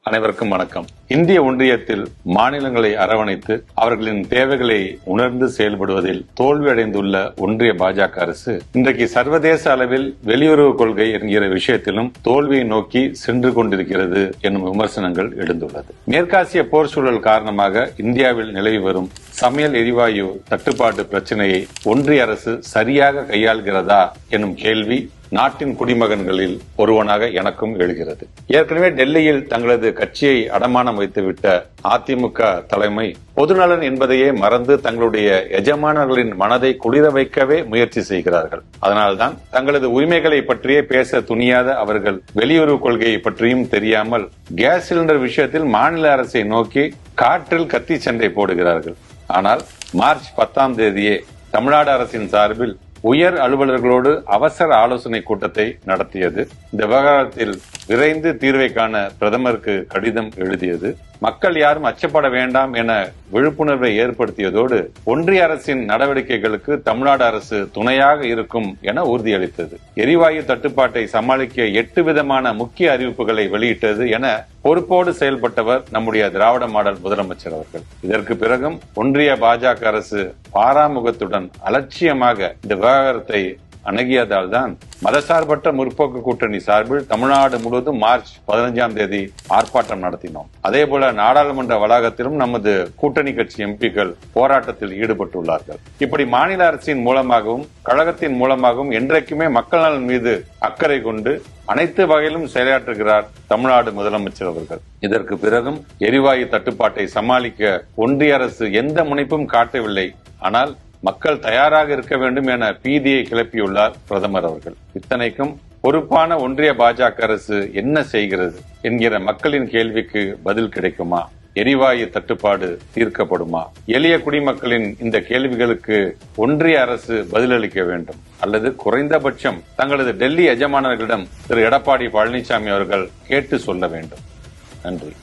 அனைவருக்கும் வணக்கம். இந்திய ஒன்றியத்தில் மாநிலங்களை அரவணைத்து அவர்களின் தேவைகளை உணர்ந்து செயல்படுவதில் தோல்வியடைந்துள்ள ஒன்றிய பாஜக அரசு இன்றைக்கு சர்வதேச அளவில் வெளியுறவு கொள்கை என்கிற விஷயத்திலும் தோல்வியை நோக்கி சென்று கொண்டிருக்கிறது எனும் விமர்சனங்கள் எழுந்துள்ளது. மேற்காசிய போர் சூழல் காரணமாக இந்தியாவில் நிலவி வரும் சமையல் எரிவாயு தட்டுப்பாட்டு பிரச்சனையை ஒன்றிய அரசு சரியாக கையாள்கிறதா எனும் கேள்வி நாட்டின் குடிமகன்களில் ஒருவனாக எனக்கும் எழுகிறது. ஏற்கனவே டெல்லியில் தங்களது கட்சியை அடமானம் வைத்துவிட்ட அதிமுக தலைமை பொதுநலன் என்பதையே மறந்து தங்களுடைய எஜமானர்களின் மனதை குளிர வைக்கவே முயற்சி செய்கிறார்கள். அதனால்தான் தங்களது உரிமைகளை பற்றியே பேச துணியாத அவர்கள் வெளியுறவு கொள்கையை பற்றியும் தெரியாமல் கேஸ் சிலிண்டர் விஷயத்தில் மாநில அரசை நோக்கி காற்றில் கத்தி சண்டை போடுகிறார்கள். ஆனால் மார்ச் 10ஆம் தேதியே தமிழ்நாடு அரசின் சார்பில் உயர் அலுவலர்களோடு அவசர ஆலோசனை கூட்டத்தை நடத்தியது. இந்த விவகாரத்தில் விரைந்து தீர்வை காண பிரதமருக்கு கடிதம் எழுதியது. மக்கள் யாரும் அச்சப்பட வேண்டாம் என விழிப்புணர்வை ஏற்படுத்தியதோடு ஒன்றிய அரசின் நடவடிக்கைகளுக்கு தமிழ்நாடு அரசு துணையாக இருக்கும் என உறுதியளித்தது. எரிவாயு தட்டுப்பாட்டை சமாளிக்க 8 விதமான முக்கிய அறிவிப்புகளை வெளியிட்டது என பொறுப்போடு செயல்பட்டவர் நம்முடைய திராவிட மாடல் முதலமைச்சர் அவர்கள். இதற்கு பிறகும் ஒன்றிய பாஜக அரசு பாராமுகத்துடன் அலட்சியமாக இந்த விவகாரத்தை அணுகியதால் தான் மதசார்பற்ற முற்போக்கு கூட்டணி சார்பில் தமிழ்நாடு முழுவதும் மார்ச் 15ஆம் தேதி ஆர்ப்பாட்டம் நடத்தினோம். அதேபோல நாடாளுமன்ற வளாகத்திலும் நமது கூட்டணி கட்சி எம்பிக்கள் போராட்டத்தில் ஈடுபட்டுள்ளார்கள். இப்படி மாநில அரசின் மூலமாகவும் கழகத்தின் மூலமாகவும் என்றைக்குமே மக்கள் நலன் மீது அக்கறை கொண்டு அனைத்து வகையிலும் செயலாற்றுகிறார் தமிழ்நாடு முதலமைச்சர் அவர்கள். இதற்கு பிறகும் எரிவாயு தட்டுப்பாட்டை சமாளிக்க ஒன்றிய அரசு எந்த முனைப்பும் காட்டவில்லை. ஆனால் மக்கள் தயாராக இருக்க வேண்டும் என பீதியை கிளப்பியுள்ளார் பிரதமர் அவர்கள். இத்தனைக்கும் பொறுப்பான ஒன்றிய பாஜக அரசு என்ன செய்கிறது என்கிற மக்களின் கேள்விக்கு பதில் கிடைக்குமா? எரிவாயு தட்டுப்பாடு தீர்க்கப்படுமா? எளிய குடிமக்களின் இந்த கேள்விகளுக்கு ஒன்றிய அரசு பதிலளிக்க வேண்டும். அல்லது குறைந்தபட்சம் தங்களது டெல்லி எஜமானர்களிடம் திரு எடப்பாடி பழனிசாமி அவர்கள் கேட்டு சொல்ல வேண்டும். நன்றி.